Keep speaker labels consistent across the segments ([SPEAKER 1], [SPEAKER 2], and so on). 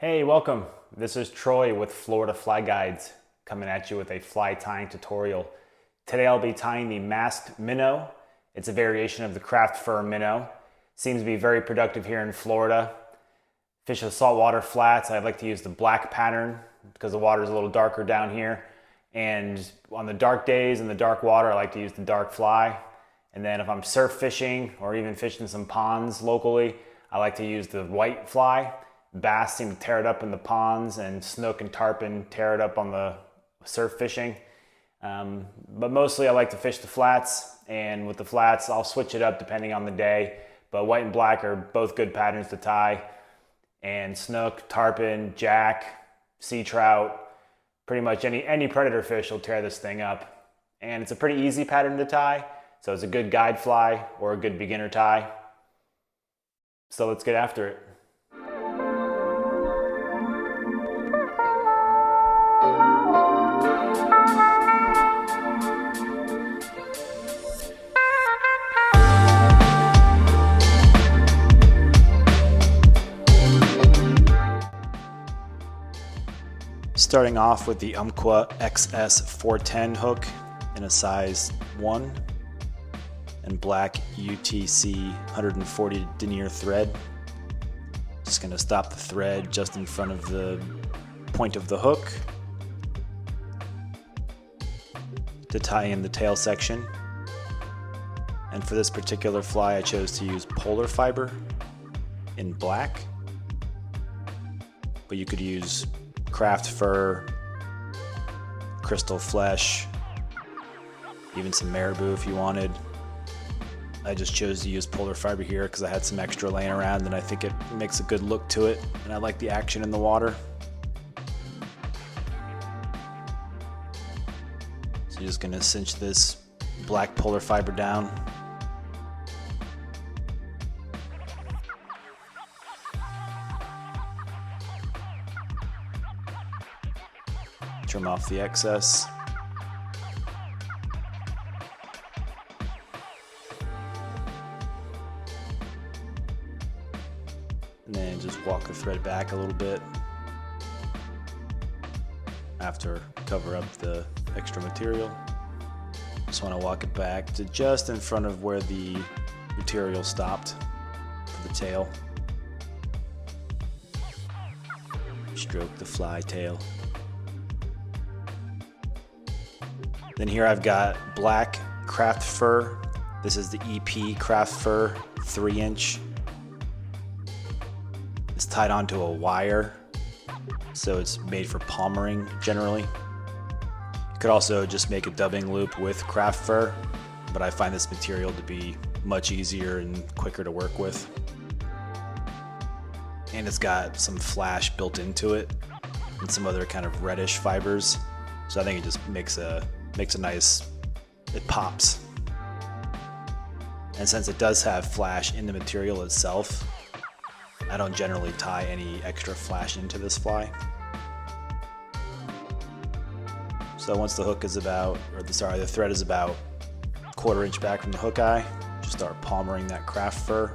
[SPEAKER 1] Hey, welcome. This is Troy with Florida Fly Guides coming at you with a fly tying tutorial. Today I'll be tying the masked minnow. It's a variation of the craft fur minnow. Seems to be very productive here in Florida. Fish the saltwater flats, I like to use the black pattern because the water is a little darker down here. And on the dark days in the dark water, I like to use the dark fly. And then if I'm surf fishing or even fishing some ponds locally, I like to use the white fly. Bass seem to tear it up in the ponds, and snook and tarpon tear it up on the surf fishing. But mostly I like to fish the flats, and with the flats I'll switch it up depending on the day. But white and black are both good patterns to tie. And snook, tarpon, jack, sea trout, pretty much any predator fish will tear this thing up. And it's a pretty easy pattern to tie, so it's a good guide fly or a good beginner tie. So let's get after it. Starting off with the Umpqua XS 410 hook in a size 1 and black UTC 140 denier thread. Just going to stop the thread just in front of the point of the hook to tie in the tail section. And for this particular fly I chose to use polar fiber in black, but you could use craft fur, crystal flesh, even some marabou if you wanted. I just chose to use polar fiber here because I had some extra laying around and I think it makes a good look to it, and I like the action in the water. So you're just going to cinch this black polar fiber down. Trim off the excess. And then just walk the thread back a little bit after cover up the extra material. Just want to walk it back to just in front of where the material stopped for the tail. Stroke the fly tail. Then here I've got black craft fur. This is the EP craft fur 3-inch. It's tied onto a wire, so it's made for palmering generally. You could also just make a dubbing loop with craft fur, but I find this material to be much easier and quicker to work with. And it's got some flash built into it and some other kind of reddish fibers, so I think it just makes a nice, it pops. And since it does have flash in the material itself, I don't generally tie any extra flash into this fly. So once the hook is about, the thread is about 1/4 inch back from the hook eye, just start palmering that craft fur,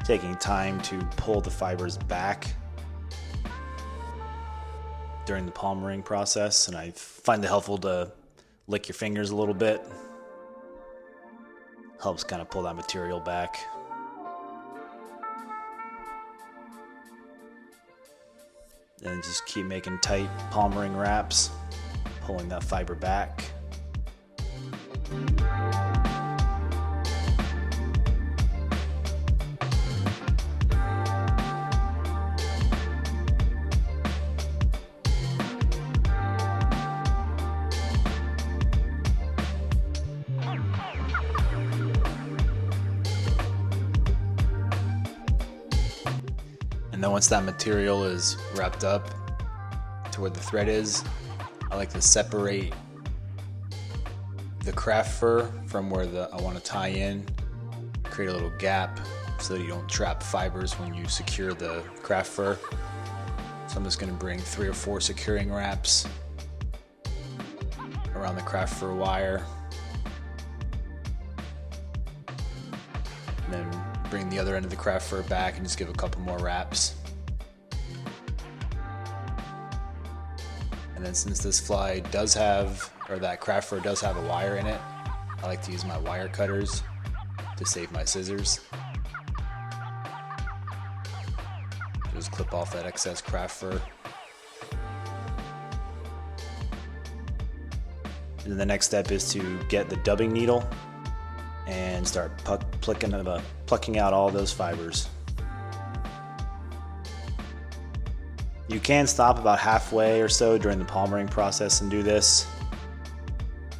[SPEAKER 1] taking time to pull the fibers back during the palmering process, and I find it helpful to lick your fingers a little bit. Helps kind of pull that material back. And just keep making tight palmering wraps, pulling that fiber back. And then once that material is wrapped up to where the thread is, I like to separate the craft fur from where I want to tie in, create a little gap so that you don't trap fibers when you secure the craft fur. So I'm just going to bring 3 or 4 securing wraps around the craft fur wire. And then bring the other end of the craft fur back and just give a couple more wraps. And then since this fly does have, or that craft fur does have a wire in it, I like to use my wire cutters to save my scissors. Just clip off that excess craft fur. And then the next step is to get the dubbing needle and start plucking out all those fibers. You can stop about halfway or so during the palmering process and do this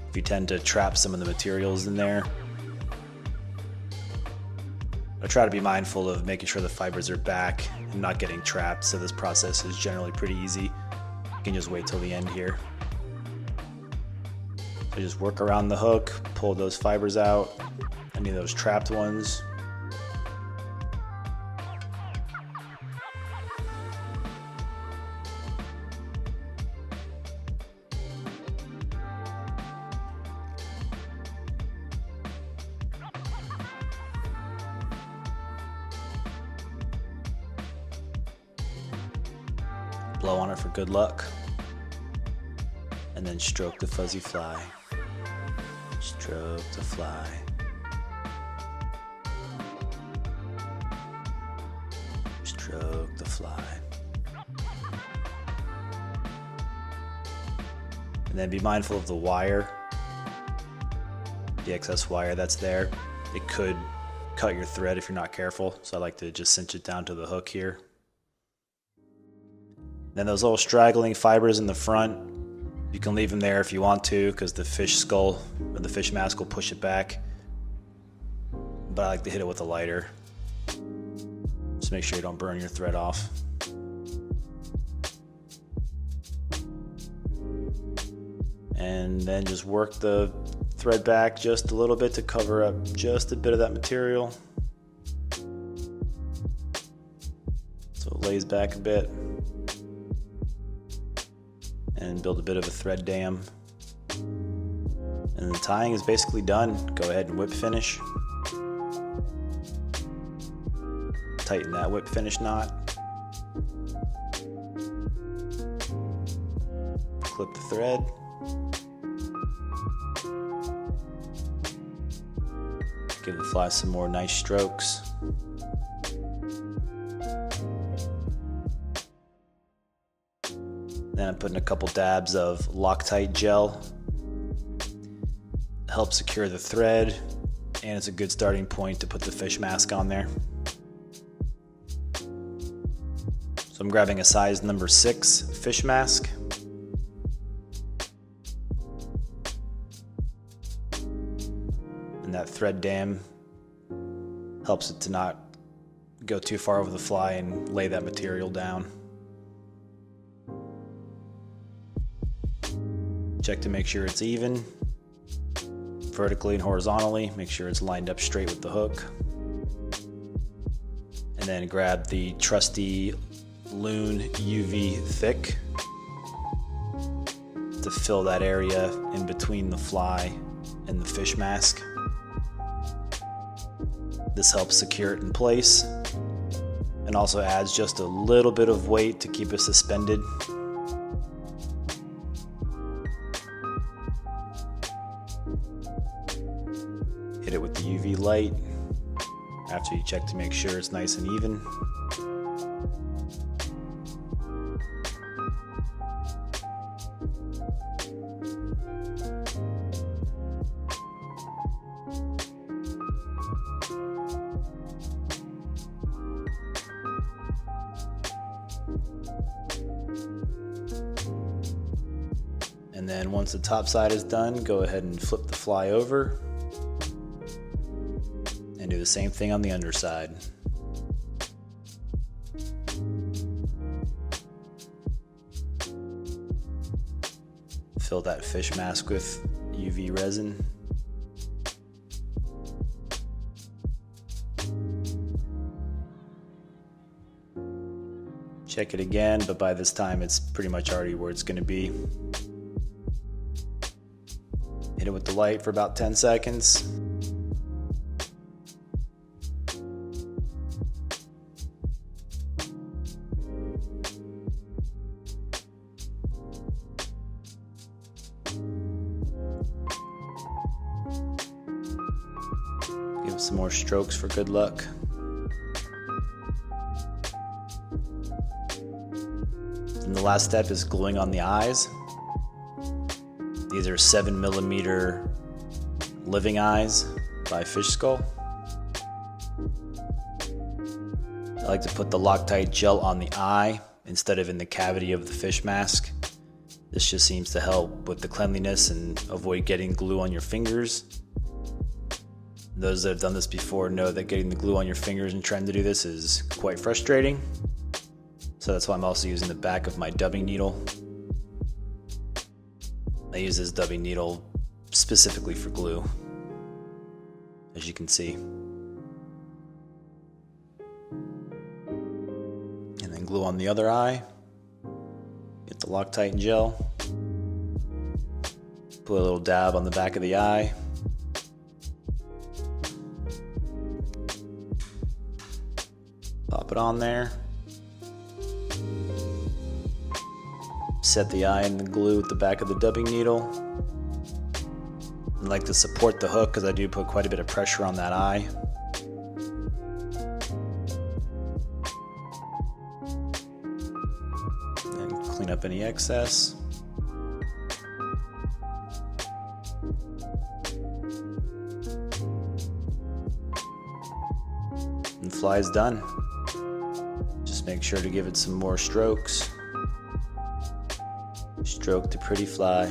[SPEAKER 1] if you tend to trap some of the materials in there. I try to be mindful of making sure the fibers are back and not getting trapped, so this process is generally pretty easy. You can just wait till the end here. So just work around the hook, pull those fibers out, any of those trapped ones. Blow on it for good luck, and then stroke the fuzzy fly. Stroke the fly. Stroke the fly. And then be mindful of the wire, the excess wire that's there. It could cut your thread if you're not careful, so I like to just cinch it down to the hook here. Then those little straggling fibers in the front, you can leave them there if you want to, because the fish skull or the fish mask will push it back. But I like to hit it with a lighter. Just make sure you don't burn your thread off. And then just work the thread back just a little bit to cover up just a bit of that material, so it lays back a bit. And build a bit of a thread dam. And the tying is basically done. Go ahead and whip finish. Tighten that whip finish knot. Clip the thread. Give the fly some more nice strokes. Then I'm putting a couple dabs of Loctite gel. Helps secure the thread, and it's a good starting point to put the fish mask on there. So I'm grabbing a size number 6 fish mask. And that thread dam helps it to not go too far over the fly and lay that material down. Check to make sure it's even, vertically and horizontally. Make sure it's lined up straight with the hook. And then grab the trusty Loon UV Thick to fill that area in between the fly and the fish mask. This helps secure it in place and also adds just a little bit of weight to keep it suspended. Hit it with the UV light after you check to make sure it's nice and even. And then once the top side is done, go ahead and flip the fly over. And do the same thing on the underside. Fill that fish mask with UV resin. Check it again, but by this time it's pretty much already where it's going to be. Hit it with the light for about 10 seconds. Some more strokes for good luck. And the last step is gluing on the eyes. These are 7mm living eyes by Fish Skull. I like to put the Loctite gel on the eye instead of in the cavity of the fish mask. This just seems to help with the cleanliness and avoid getting glue on your fingers. Those that have done this before know that getting the glue on your fingers and trying to do this is quite frustrating. So that's why I'm also using the back of my dubbing needle. I use this dubbing needle specifically for glue, as you can see. And then glue on the other eye. Get the Loctite and gel. Put a little dab on the back of the eye. Pop it on there. Set the eye in the glue at the back of the dubbing needle. I like to support the hook because I do put quite a bit of pressure on that eye. And clean up any excess. And the fly is done. Just make sure to give it some more strokes. Stroke the pretty fly.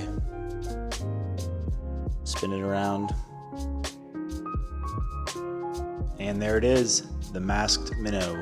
[SPEAKER 1] Spin it around. And there it is, the masked minnow.